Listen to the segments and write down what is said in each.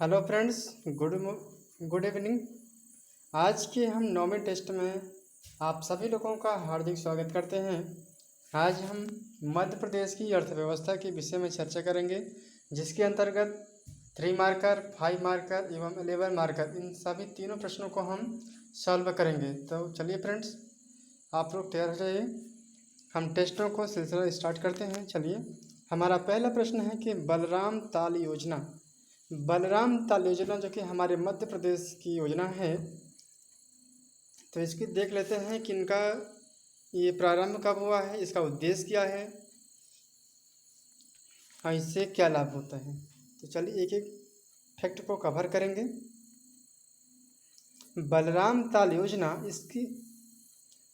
Hello friends, good evening. आज के हम 9वें टेस्ट में आप सभी लोगों का हार्दिक स्वागत करते हैं। आज हम मध्य प्रदेश की अर्थव्यवस्था के विषय में चर्चा करेंगे, जिसके अंतर्गत 3 मार्कर, 5 मार्कर एवं 11 मार्कर इन सभी तीनों प्रश्नों को हम सॉल्व करेंगे। तो चलिए फ्रेंड्स, आप लोग तैयार हो जाइए। हम टेस्टों को सिलसिला स्टार्ट करते हैं। चलिए, हमारा पहला प्रश्न है कि बलराम ताल योजना जो कि हमारे मध्य प्रदेश की योजना है, तो इसकी देख लेते हैं कि इनका ये प्रारंभ कब हुआ है, इसका उद्देश्य क्या है और इससे क्या लाभ होता है। तो चलिए एक एक फैक्ट को कवर करेंगे। बलराम ताल योजना, इसकी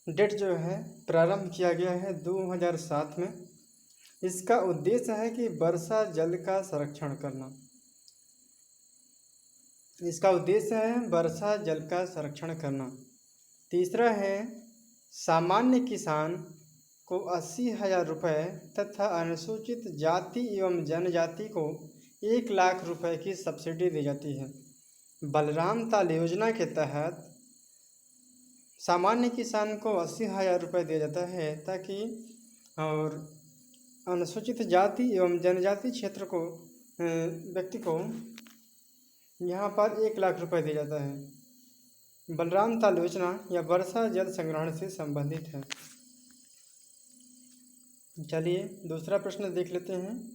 डेट जो है प्रारंभ किया गया है 2007 में। इसका उद्देश्य है कि वर्षा जल का संरक्षण करना। तीसरा है सामान्य किसान को 80,000 रुपये तथा अनुसूचित जाति एवं जनजाति को 1,00,000 रुपये की सब्सिडी दी जाती है। बलराम ताल योजना के तहत सामान्य किसान को 80,000 रुपये दिया जाता है, ताकि और अनुसूचित जाति एवं जनजाति क्षेत्र को व्यक्ति को यहाँ पर 1,00,000 रुपये दिया जाता है। बलराम ताल योजना या वर्षा जल संग्रहण से संबंधित है। चलिए दूसरा प्रश्न देख लेते हैं।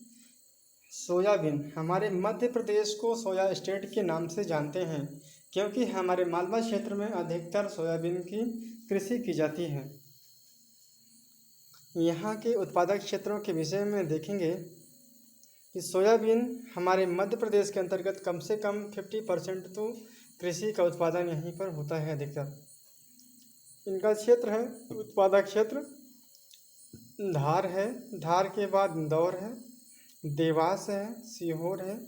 सोयाबीन, हमारे मध्य प्रदेश को सोया स्टेट के नाम से जानते हैं, क्योंकि हमारे मालवा क्षेत्र में अधिकतर सोयाबीन की कृषि की जाती है। यहाँ के उत्पादक क्षेत्रों के विषय में देखेंगे कि सोयाबीन हमारे मध्य प्रदेश के अंतर्गत कम से कम 50% तो कृषि का उत्पादन यहीं पर होता है अधिकतर। इनका क्षेत्र है, उत्पादक क्षेत्र धार है, धार के बाद इंदौर है, देवास है, सीहोर है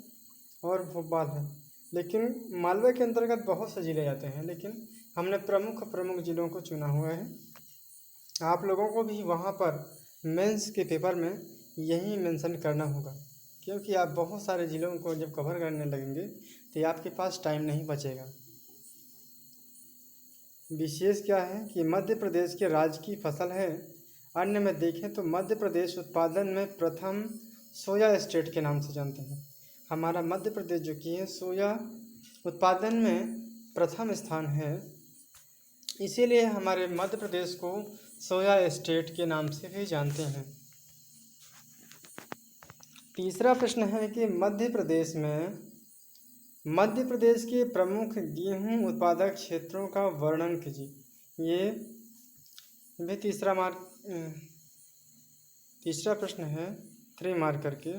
और भोपाल है। लेकिन मालवा के अंतर्गत बहुत से ज़िले आते हैं, लेकिन हमने प्रमुख ज़िलों को चुना हुआ है। आप लोगों को भी वहाँ पर मेंस के पेपर में यही मेंशन करना होगा, क्योंकि आप बहुत सारे ज़िलों को जब कवर करने लगेंगे तो आपके पास टाइम नहीं बचेगा। विशेष क्या है कि मध्य प्रदेश के राज्य की फसल है। अन्य में देखें तो मध्य प्रदेश उत्पादन में प्रथम सोया स्टेट के नाम से जानते हैं। हमारा मध्य प्रदेश जो कि है सोया उत्पादन में प्रथम स्थान है, इसीलिए हमारे मध्य प्रदेश को सोया स्टेट के नाम से भी जानते हैं। तीसरा प्रश्न है कि मध्य प्रदेश के प्रमुख गेहूं उत्पादक क्षेत्रों का वर्णन कीजिए। ये भी तीसरा प्रश्न है 3 मार्कर के।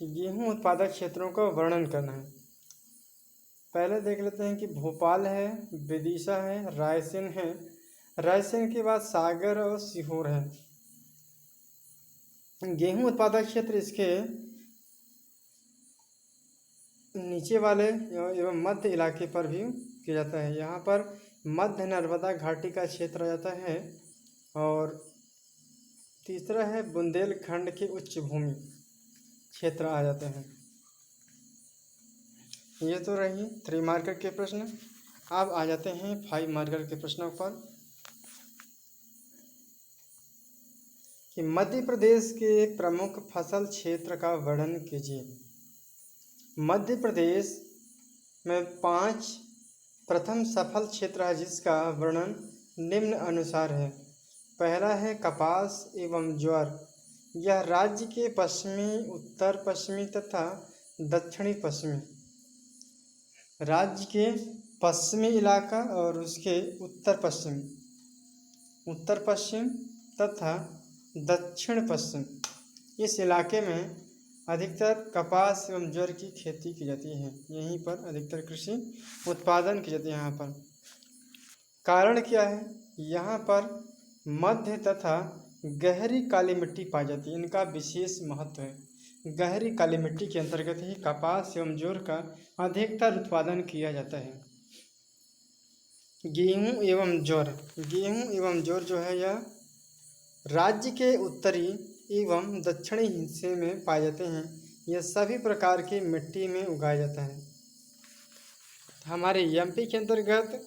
गेहूं उत्पादक क्षेत्रों का वर्णन करना है। पहले देख लेते हैं कि भोपाल है, विदिशा है, रायसेन है। रायसेन के बाद सागर और सीहोर है। गेहूं उत्पादक क्षेत्र इसके नीचे वाले एवं मध्य इलाके पर भी किया जाता है। यहाँ पर मध्य नर्मदा घाटी का क्षेत्र आ जाता है। और तीसरा है बुंदेलखंड के उच्च भूमि क्षेत्र आ जाते हैं। ये तो रही 3 मार्कर के प्रश्न। अब आ जाते हैं 5 मार्कर के प्रश्नों पर कि मध्य प्रदेश के प्रमुख फसल क्षेत्र का वर्णन कीजिए। मध्य प्रदेश में 5 प्रथम सफल क्षेत्र है, जिसका वर्णन निम्न अनुसार है। पहला है कपास एवं ज्वार। यह राज्य के पश्चिमी, उत्तर पश्चिमी तथा दक्षिणी पश्चिमी, राज्य के पश्चिमी इलाका और उसके उत्तर पश्चिम तथा दक्षिण पश्चिम इस इलाके में अधिकतर कपास एवं ज्वार की खेती की जाती है। यहीं पर अधिकतर कृषि उत्पादन की जाती है। यहाँ पर कारण क्या है, यहाँ पर मध्य तथा गहरी काली मिट्टी पाई जाती है। इनका विशेष महत्व है। गहरी काली मिट्टी के अंतर्गत ही कपास एवं ज्वार का अधिकतर उत्पादन किया जाता है। गेहूँ एवं ज्वार जो है, यह राज्य के उत्तरी एवं दक्षिणी हिस्से में पाए जाते हैं। यह सभी प्रकार की मिट्टी में उगाया जाता है। हमारे एमपी के अंतर्गत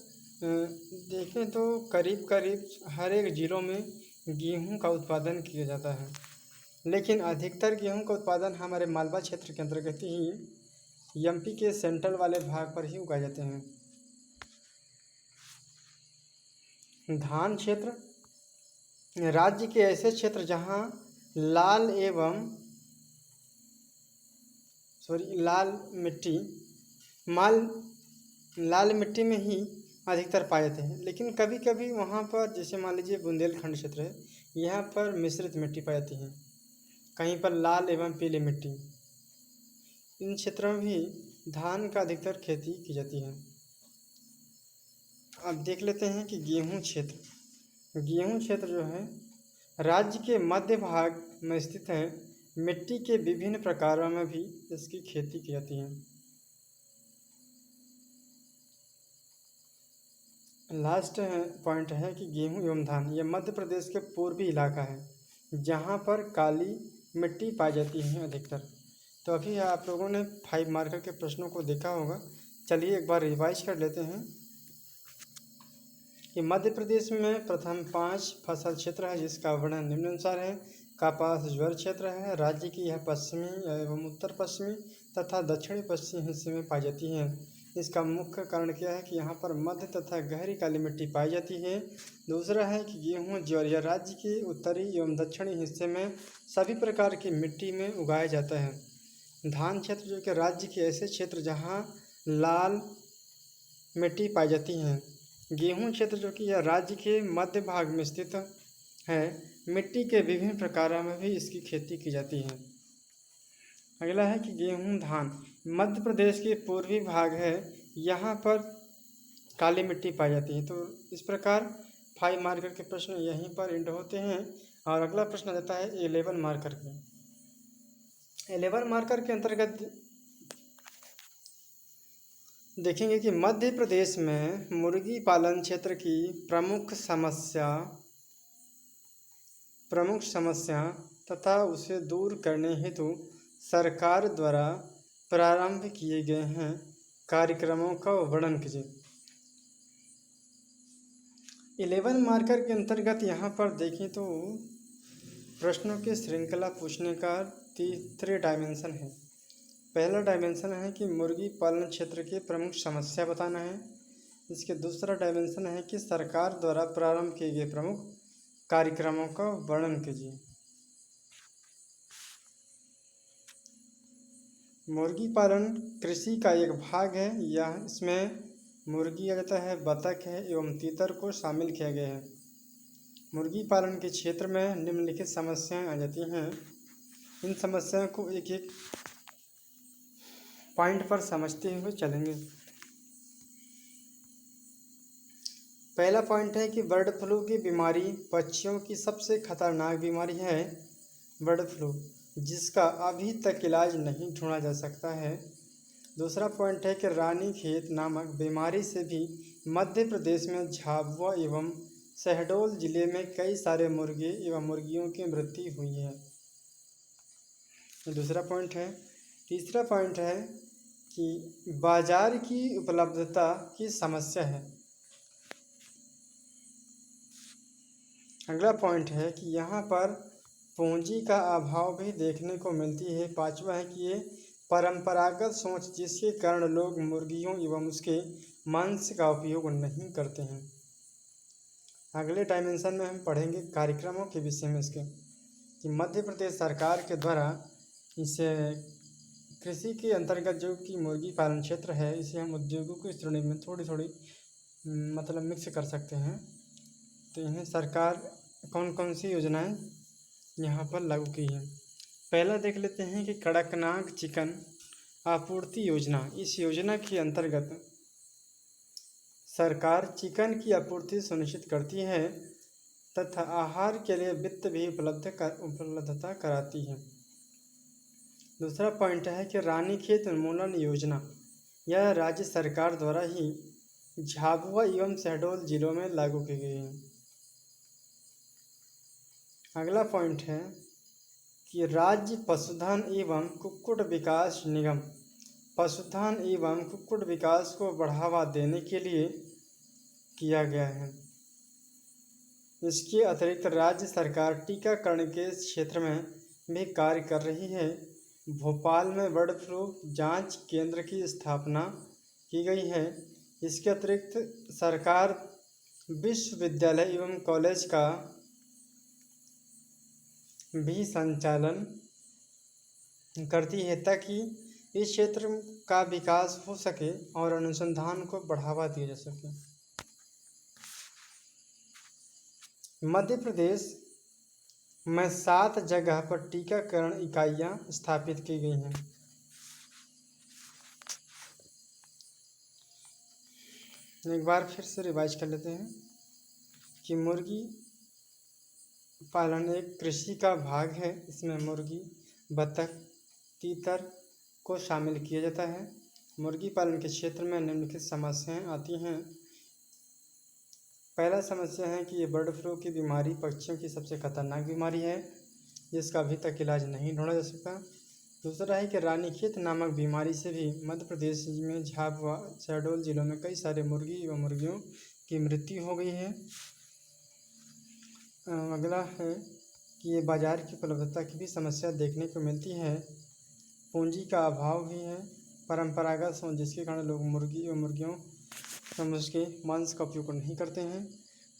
देखें तो करीब करीब हर एक ज़िलों में गेहूं का उत्पादन किया जाता है, लेकिन अधिकतर गेहूं का उत्पादन हमारे मालवा क्षेत्र के अंतर्गत ही एमपी के सेंट्रल वाले भाग पर ही उगाए जाते हैं। धान क्षेत्र राज्य के ऐसे क्षेत्र जहां लाल मिट्टी में ही अधिकतर पाए जाते हैं, लेकिन कभी कभी वहाँ पर जैसे मान लीजिए बुंदेलखंड क्षेत्र है, यहाँ पर मिश्रित मिट्टी पाई जाती है, कहीं पर लाल एवं पीली मिट्टी। इन क्षेत्रों में भी धान का अधिकतर खेती की जाती है। अब देख लेते हैं कि गेहूं क्षेत्र जो है राज्य के मध्य भाग में स्थित है। मिट्टी के विभिन्न प्रकारों में भी इसकी खेती की जाती है। लास्ट पॉइंट है कि गेहूं एवं धान यह मध्य प्रदेश के पूर्वी इलाका है, जहां पर काली मिट्टी पाई जाती है अधिकतर। तो अभी आप लोगों ने 5 मार्कर के प्रश्नों को देखा होगा। चलिए एक बार रिवाइज कर लेते हैं कि मध्य प्रदेश में प्रथम 5 फसल क्षेत्र है, जिसका वर्णन निम्नानुसार है। कपास ज्वार क्षेत्र है। राज्य की यह पश्चिमी एवं उत्तर पश्चिमी तथा दक्षिणी पश्चिमी हिस्से में पाई जाती है। इसका मुख्य कारण क्या है कि यहाँ पर मध्य तथा गहरी काली मिट्टी पाई जाती है। दूसरा है कि गेहूँ ज्वार यह राज्य के उत्तरी एवं दक्षिणी हिस्से में सभी प्रकार की मिट्टी में उगाया जाता है। धान क्षेत्र जो कि राज्य के ऐसे क्षेत्र जहाँ लाल मिट्टी पाई जाती है। गेहूं क्षेत्र जो कि यह राज्य के मध्य भाग में स्थित है, मिट्टी के विभिन्न प्रकारों में भी इसकी खेती की जाती है। अगला है कि गेहूं धान मध्य प्रदेश के पूर्वी भाग है, यहाँ पर काली मिट्टी पाई जाती है। तो इस प्रकार 5 मार्कर के प्रश्न यहीं पर एंड होते हैं। और अगला प्रश्न देता है 11 मार्कर के। 11 मार्कर के अंतर्गत देखेंगे कि मध्य प्रदेश में मुर्गी पालन क्षेत्र की प्रमुख समस्या तथा उसे दूर करने हेतु सरकार द्वारा प्रारंभ किए गए हैं कार्यक्रमों का वर्णन कीजिए। 11 मार्कर के अंतर्गत यहाँ पर देखें तो प्रश्नों की श्रृंखला पूछने का 3 डायमेंशन है। पहला डायमेंशन है कि मुर्गी पालन क्षेत्र की प्रमुख समस्या बताना है। इसके दूसरा डायमेंशन है कि सरकार द्वारा प्रारंभ किए गए प्रमुख कार्यक्रमों का वर्णन कीजिए। मुर्गी पालन कृषि का एक भाग है। यह इसमें मुर्गी आ जाता है, बतख है एवं तीतर को शामिल किया गया है। मुर्गी पालन के क्षेत्र में निम्नलिखित समस्याएं आ जाती हैं। इन समस्याओं को एक एक पॉइंट पर समझते हुए चलेंगे। पहला पॉइंट है कि बर्ड फ्लू की बीमारी पक्षियों की सबसे खतरनाक बीमारी है बर्ड फ्लू, जिसका अभी तक इलाज नहीं ढूंढा जा सकता है। दूसरा पॉइंट है कि रानीखेत नामक बीमारी से भी मध्य प्रदेश में झाबुआ एवं शहडोल जिले में कई सारे मुर्गे एवं मुर्गियों की मृत्यु हुई है। दूसरा पॉइंट है। तीसरा पॉइंट है कि बाजार की उपलब्धता की समस्या है। अगला पॉइंट है कि यहाँ पर पूंजी का अभाव भी देखने को मिलती है। पांचवा है कि ये परंपरागत सोच जिसके कारण लोग मुर्गियों एवं उसके मांस का उपयोग नहीं करते हैं। अगले डायमेंशन में हम पढ़ेंगे कार्यक्रमों के विषय में इसके कि मध्य प्रदेश सरकार के द्वारा इसे कृषि के अंतर्गत जो कि मुर्गी पालन क्षेत्र है, इसे हम उद्योगों की श्रेणी में थोड़ी थोड़ी मतलब मिक्स कर सकते हैं। तो इन्हें सरकार कौन कौन सी योजनाएं यहाँ पर लागू की हैं। पहला देख लेते हैं कि कड़कनाथ चिकन आपूर्ति योजना। इस योजना के अंतर्गत सरकार चिकन की आपूर्ति सुनिश्चित करती है तथा आहार के लिए वित्त भी उपलब्धता कराती है। दूसरा पॉइंट है कि रानीखेत उन्मूलन योजना। यह राज्य सरकार द्वारा ही झाबुआ एवं शहडोल जिलों में लागू की गई है। अगला पॉइंट है कि राज्य पशुधन एवं कुक्कुट विकास निगम पशुधन एवं कुक्कुट विकास को बढ़ावा देने के लिए किया गया है। इसके अतिरिक्त राज्य सरकार टीकाकरण के क्षेत्र में भी कार्य कर रही है। भोपाल में बर्ड फ्लू जांच केंद्र की स्थापना की गई है। इसके अतिरिक्त सरकार विश्वविद्यालय एवं कॉलेज का भी संचालन करती है ताकि इस क्षेत्र का विकास हो सके और अनुसंधान को बढ़ावा दिया जा सके। मध्य प्रदेश में 7 जगह पर टीकाकरण इकाइयां स्थापित की गई हैं। एक बार फिर से रिवाइज कर लेते हैं कि मुर्गी पालन एक कृषि का भाग है। इसमें मुर्गी, बतख, तीतर को शामिल किया जाता है। मुर्गी पालन के क्षेत्र में निम्नलिखित समस्याएं आती हैं। पहला समस्या है कि ये बर्ड फ्लू की बीमारी पक्षियों की सबसे खतरनाक बीमारी है जिसका अभी तक इलाज नहीं ढूंढा जा सका। दूसरा है कि रानीखेत नामक बीमारी से भी मध्य प्रदेश में झाबुआ, शहडोल जिलों में कई सारे मुर्गी एवं मुर्गियों की मृत्यु हो गई है। अगला है कि ये बाजार की उपलब्धता की भी समस्या देखने को मिलती है। पूंजी का अभाव भी है। परंपरागत सोच जिसके कारण लोग मुर्गी एवं मुर्गियों उसके मांस का उपयोग नहीं करते हैं।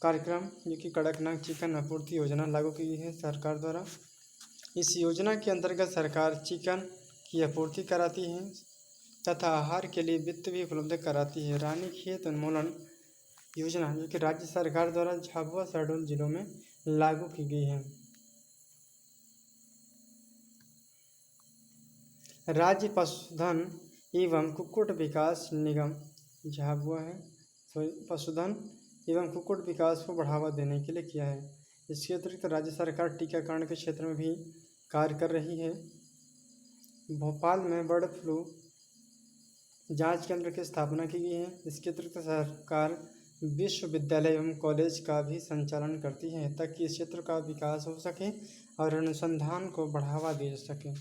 कार्यक्रम जो कि कड़कनाथ चिकन आपूर्ति योजना लागू की गई है सरकार द्वारा। इस योजना के अंतर्गत सरकार चिकन की आपूर्ति कराती है तथा आहार के लिए वित्त भी उपलब्ध कराती है। रानीखेत उन्मूलन योजना जो कि राज्य सरकार द्वारा झाबुआ, शहडोल जिलों में लागू की गई है। राज्य पशुधन एवं कुक्कुट विकास निगम झाबुआ है पशुधन एवं कुक्कुट विकास को बढ़ावा देने के लिए किया है। इसके अतिरिक्त राज्य सरकार टीकाकरण के क्षेत्र में भी कार्य कर रही है। भोपाल में बर्ड फ्लू जांच केंद्र की स्थापना की गई है। इसके अतिरिक्त सरकार विश्वविद्यालय एवं कॉलेज का भी संचालन करती है ताकि इस क्षेत्र का विकास हो सके और अनुसंधान को बढ़ावा दिया जा सके।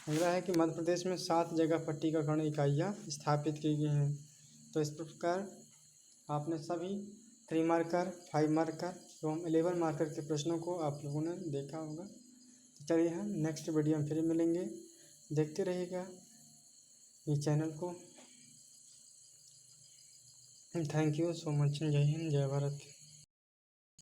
अगला है कि मध्य प्रदेश में 7 जगह पर टीकाकरण इकाइयाँ स्थापित की गई हैं। तो इस प्रकार आपने सभी 3 मार्कर, 5 मार्कर एवं 11 मार्कर के प्रश्नों को आप लोगों ने देखा होगा। तो चलिए हम नेक्स्ट वीडियो में फिर मिलेंगे। देखते रहिएगा ये चैनल को। Thank you so much. जय हिंद, जय भारत।